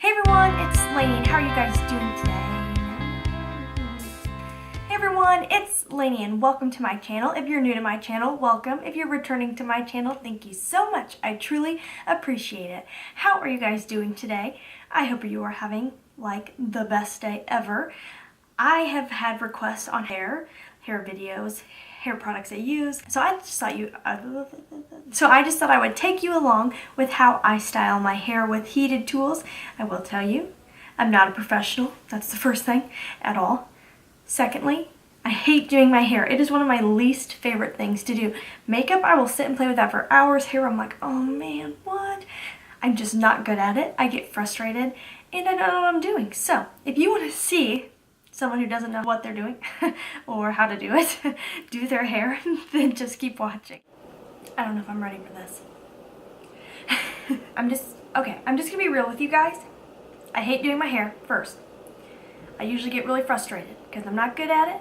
Hey everyone, it's Laynie. How are you guys doing today? Hey everyone, it's Laynie and welcome to my channel. If you're new to my channel, welcome. If you're returning to my channel, thank you so much. I truly appreciate it. How are you guys doing today? I hope you are having like the best day ever. I have had requests on hair videos, hair products I use. So I just thought I would take you along with how I style my hair with heated tools. I will tell you, I'm not a professional. That's the first thing at all. Secondly, I hate doing my hair. It is one of my least favorite things to do. Makeup, I will sit and play with that for hours. Hair, I'm like, oh man, what? I'm just not good at it. I get frustrated and I don't know what I'm doing. So if you want to see someone who doesn't know what they're doing or how to do it, do their hair, then just keep watching. I don't know if I'm ready for this. I'm just gonna be real with you guys. I hate doing my hair first. I usually get really frustrated because I'm not good at it.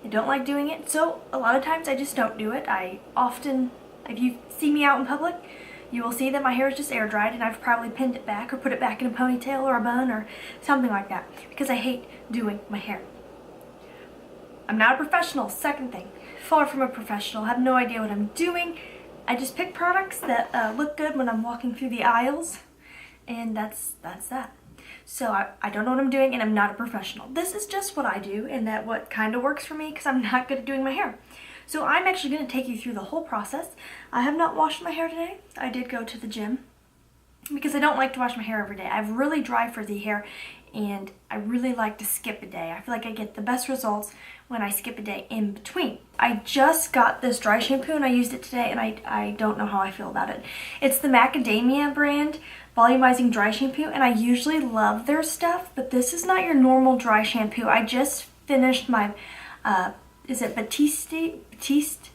I don't like doing it, so a lot of times I just don't do it. If you see me out in public, you will see that my hair is just air dried and I've probably pinned it back or put it back in a ponytail or a bun or something like that because I hate doing my hair. I'm not a professional, second thing. Far from a professional, have no idea what I'm doing. I just pick products that look good when I'm walking through the aisles, and that's that. So I don't know what I'm doing and I'm not a professional. This is just what I do and that what kind of works for me because I'm not good at doing my hair. So I'm actually going to take you through the whole process. I have not washed my hair today. I did go to the gym because I don't like to wash my hair every day. I have really dry frizzy hair and I really like to skip a day. I feel like I get the best results when I skip a day in between. I just got this dry shampoo and I used it today and I don't know how I feel about it. It's the Macadamia brand volumizing dry shampoo and I usually love their stuff, but this is not your normal dry shampoo. I just finished my is it Batiste?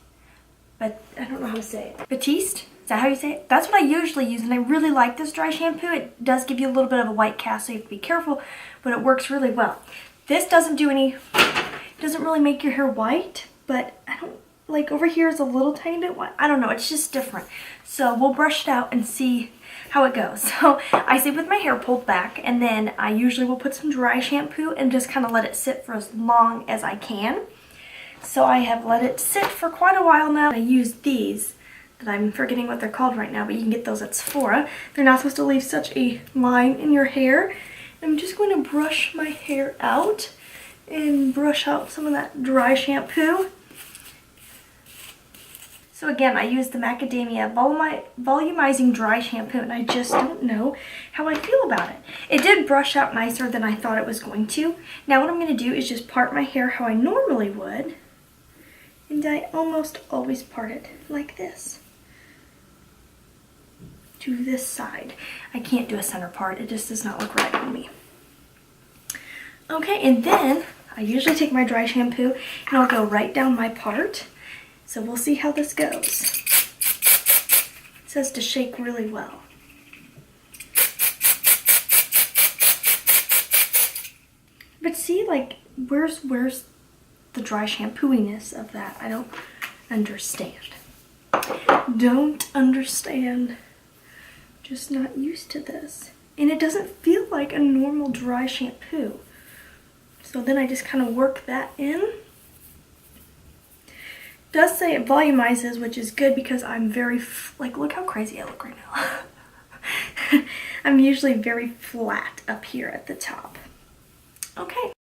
But I don't know how to say it. Batiste? Is that how you say it? That's what I usually use, and I really like this dry shampoo. It does give you a little bit of a white cast, so you have to be careful, but it works really well. This doesn't really make your hair white, but I don't, like over here is a little tiny bit white. I don't know, it's just different. So we'll brush it out and see how it goes. So I sleep with my hair pulled back, and then I usually will put some dry shampoo and just kind of let it sit for as long as I can. So I have let it sit for quite a while now. I use these that I'm forgetting what they're called right now, but you can get those at Sephora. They're not supposed to leave such a line in your hair. I'm just going to brush my hair out and brush out some of that dry shampoo. So again, I use the Macadamia volumizing dry shampoo and I just don't know how I feel about it. It did brush out nicer than I thought it was going to. Now what I'm going to do is just part my hair how I normally would. And I almost always part it like this. To this side. I can't do a center part. It just does not look right on me. Okay, and then I usually take my dry shampoo and I'll go right down my part. So we'll see how this goes. It says to shake really well. But see, like, where's the dry shampooiness of that? I don't understand. Don't understand. Just not used to this. And it doesn't feel like a normal dry shampoo. So then I just kind of work that in. It does say it volumizes, which is good because I'm very, like, look how crazy I look right now. I'm usually very flat up here at the top. Okay.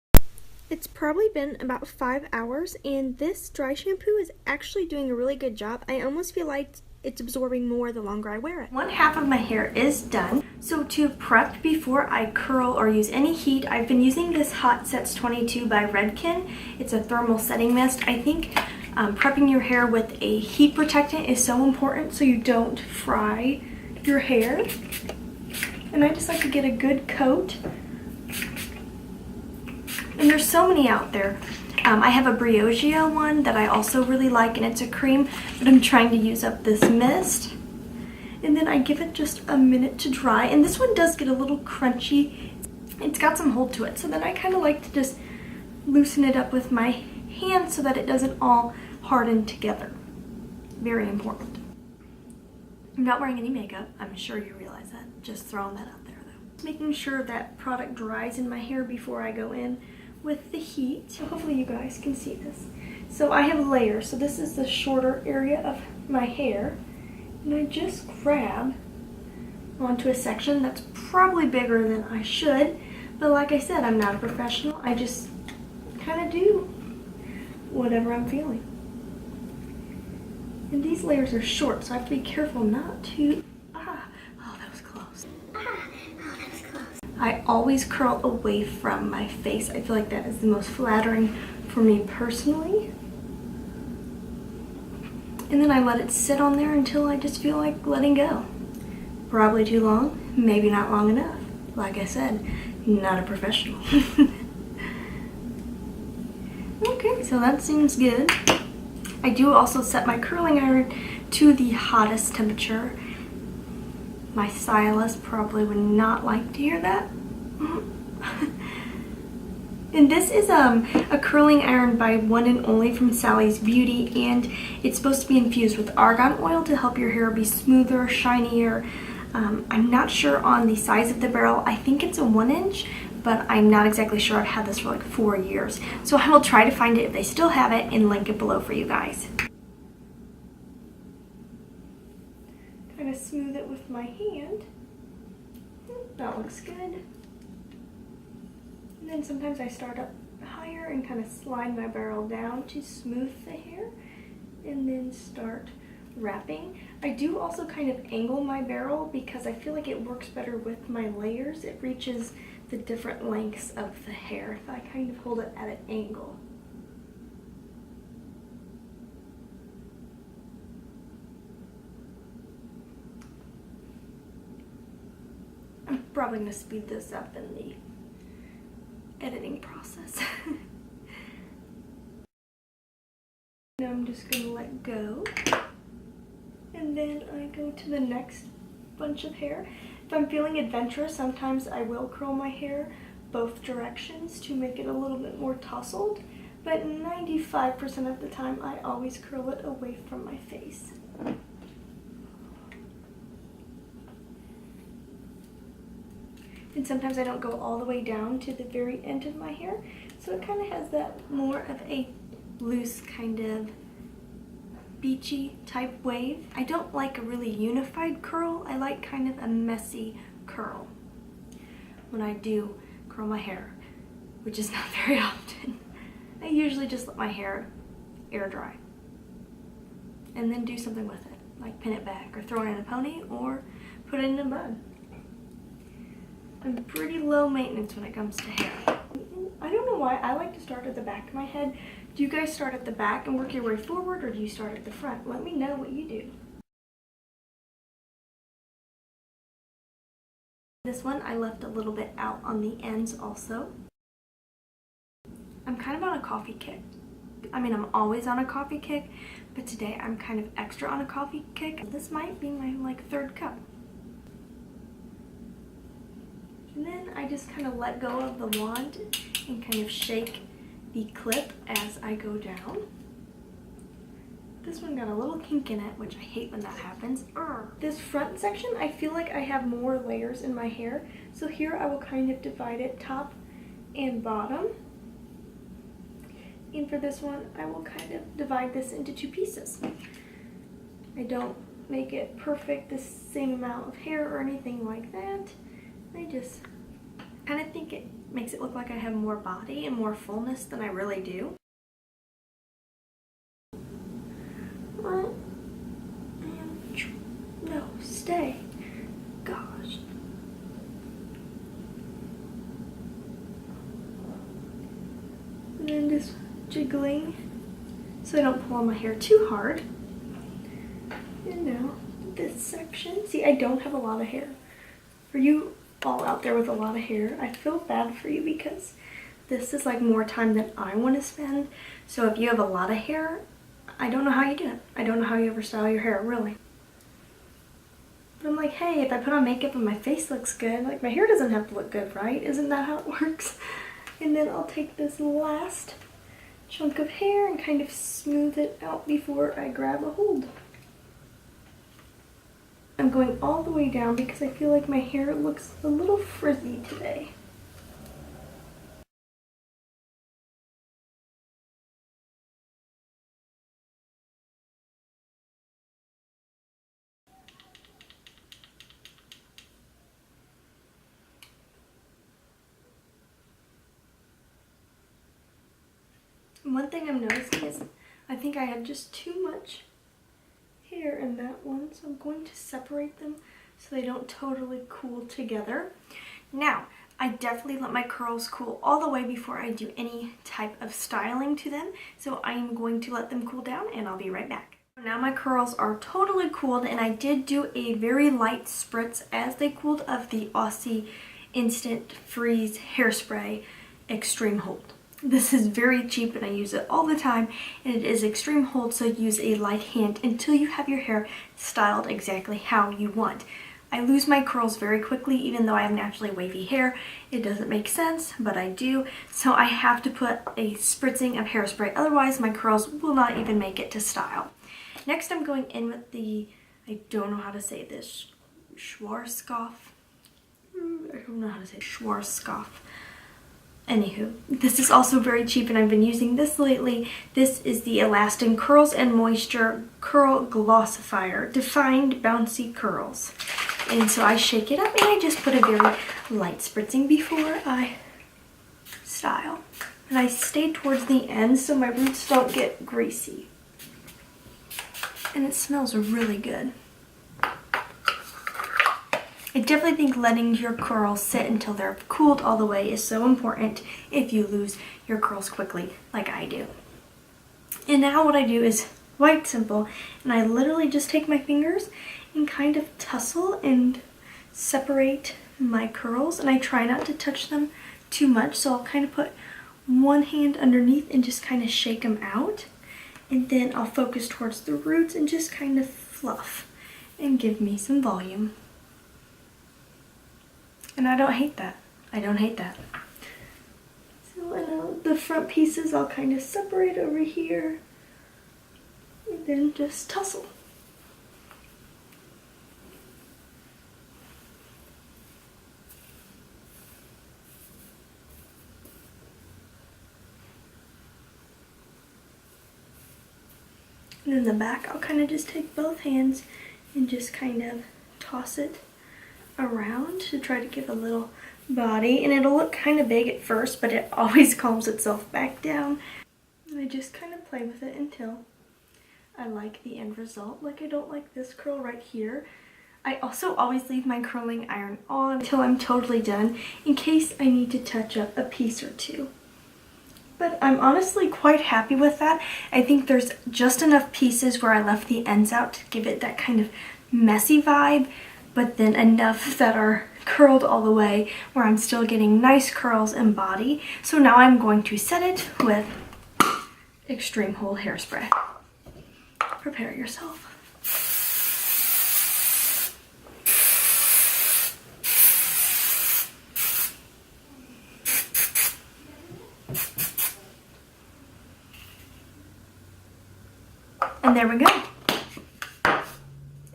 It's probably been about 5 hours and this dry shampoo is actually doing a really good job. I almost feel like it's absorbing more the longer I wear it. One half of my hair is done. So to prep before I curl or use any heat, I've been using this Hot Sets 22 by Redken. It's a thermal setting mist. I think prepping your hair with a heat protectant is so important so you don't fry your hair. And I just like to get a good coat. And there's so many out there. I have a Briogeo one that I also really like and it's a cream, but I'm trying to use up this mist. And then I give it just a minute to dry. And this one does get a little crunchy. It's got some hold to it. So then I kind of like to just loosen it up with my hand so that it doesn't all harden together. Very important. I'm not wearing any makeup. I'm sure you realize that. Just throwing that out there though. Just making sure that product dries in my hair before I go in with the heat. So hopefully you guys can see this. So I have layers. So this is the shorter area of my hair. And I just grab onto a section that's probably bigger than I should. But like I said, I'm not a professional. I just kind of do whatever I'm feeling. And these layers are short, so I have to be careful not to... oh, that was close. That was close. I always curl away from my face. I feel like that is the most flattering for me personally. And then I let it sit on there until I just feel like letting go. Probably too long, maybe not long enough. Like I said, not a professional. Okay, so that seems good. I do also set my curling iron to the hottest temperature. My stylist probably would not like to hear that. And this is a curling iron by One and Only from Sally's Beauty, and it's supposed to be infused with argan oil to help your hair be smoother, shinier. I'm not sure on the size of the barrel. I think it's a 1 inch, but I'm not exactly sure. I've had this for like 4 years. So I will try to find it if they still have it and link it below for you guys. Kind of smooth it with my hand. That looks good. And then sometimes I start up higher and kind of slide my barrel down to smooth the hair and then start wrapping. I do also kind of angle my barrel because I feel like it works better with my layers. It reaches the different lengths of the hair if I kind of hold it at an angle. I'm probably going to speed this up in the editing process. Now I'm just going to let go. And then I go to the next bunch of hair. If I'm feeling adventurous, sometimes I will curl my hair both directions to make it a little bit more tousled, but 95% of the time I always curl it away from my face. And sometimes I don't go all the way down to the very end of my hair, so it kind of has that more of a loose kind of beachy type wave. I don't like a really unified curl. I like kind of a messy curl when I do curl my hair, which is not very often. I usually just let my hair air dry and then do something with it, like pin it back or throw it in a pony or put it in a bun. I'm pretty low maintenance when it comes to hair. I don't know why I like to start at the back of my head. Do you guys start at the back and work your way forward, or do you start at the front? Let me know what you do. This one I left a little bit out on the ends also. I'm kind of on a coffee kick. I mean, I'm always on a coffee kick, but today I'm kind of extra on a coffee kick. This might be my like 3rd cup. And then I just kind of let go of the wand and kind of shake the clip as I go down. This one got a little kink in it, which I hate when that happens. This front section, I feel like I have more layers in my hair. So here I will kind of divide it top and bottom. And for this one, I will kind of divide this into 2 pieces. I don't make it perfect the same amount of hair or anything like that. I just kind of think it makes it look like I have more body and more fullness than I really do. No, stay. Gosh. And then just jiggling so I don't pull on my hair too hard. And now this section. See, I don't have a lot of hair. For you all out there with a lot of hair, I feel bad for you because this is like more time than I want to spend. So if you have a lot of hair, I don't know how you do it. I don't know how you ever style your hair, really. But I'm like, hey, if I put on makeup and my face looks good, like my hair doesn't have to look good, right? Isn't that how it works? And then I'll take this last chunk of hair and kind of smooth it out before I grab a hold. I'm going all the way down because I feel like my hair looks a little frizzy today. One thing I'm noticing is I think I have just too much hair in that one, so I'm going to separate them so they don't totally cool together. Now, I definitely let my curls cool all the way before I do any type of styling to them, so I am going to let them cool down and I'll be right back. Now my curls are totally cooled, and I did do a very light spritz as they cooled of the Aussie Instant Freeze Hairspray Extreme Hold. This is very cheap and I use it all the time, and it is extreme hold, so use a light hand until you have your hair styled exactly how you want. I lose my curls very quickly even though I have naturally wavy hair. It doesn't make sense, but I do, so I have to put a spritzing of hairspray, otherwise my curls will not even make it to style. Next I'm going in with the, I don't know how to say this, Schwarzkopf. I don't know how to say Schwarzkopf. Anywho, this is also very cheap and I've been using this lately. This is the Elastin Curls and Moisture Curl Glossifier Defined Bouncy Curls. And so I shake it up and I just put a very light spritzing before I style. And I stay towards the end so my roots don't get greasy. And it smells really good. I definitely think letting your curls sit until they're cooled all the way is so important if you lose your curls quickly like I do. And now what I do is quite simple, and I literally just take my fingers and kind of tussle and separate my curls, and I try not to touch them too much, so I'll kind of put one hand underneath and just kind of shake them out, and then I'll focus towards the roots and just kind of fluff and give me some volume. And I don't hate that. I don't hate that. So I know the front pieces I'll kind of separate over here and then just tussle. And in the back I'll kind of just take both hands and just kind of toss it around to try to give a little body, and it'll look kind of big at first, but it always calms itself back down. And I just kind of play with it until I like the end result. Like I don't like this curl right here. I also always leave my curling iron on until I'm totally done in case I need to touch up a piece or two. But I'm honestly quite happy with that. I think there's just enough pieces where I left the ends out to give it that kind of messy vibe, but then enough that are curled all the way where I'm still getting nice curls and body. So now I'm going to set it with Extreme Hold Hairspray. Prepare yourself. And there we go.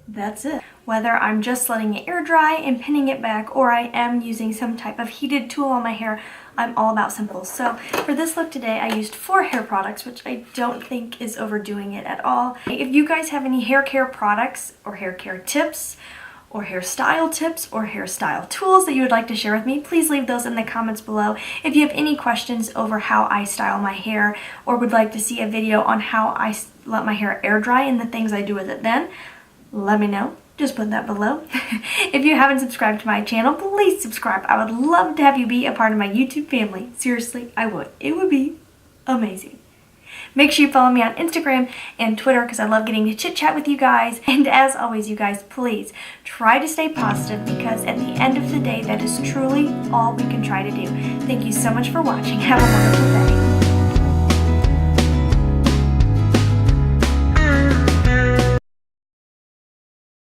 That's it. Whether I'm just letting it air dry and pinning it back, or I am using some type of heated tool on my hair, I'm all about simple. So for this look today, I used 4 hair products, which I don't think is overdoing it at all. If you guys have any hair care products or hair care tips or hairstyle tips or hairstyle tools that you would like to share with me, please leave those in the comments below. If you have any questions over how I style my hair or would like to see a video on how I let my hair air dry and the things I do with it then, let me know. Just put that below. If you haven't subscribed to my channel, please subscribe. I would love to have you be a part of my YouTube family. Seriously, I would. It would be amazing. Make sure you follow me on Instagram and Twitter because I love getting to chit chat with you guys. And as always, you guys, please try to stay positive because at the end of the day, that is truly all we can try to do. Thank you so much for watching. Have a wonderful day.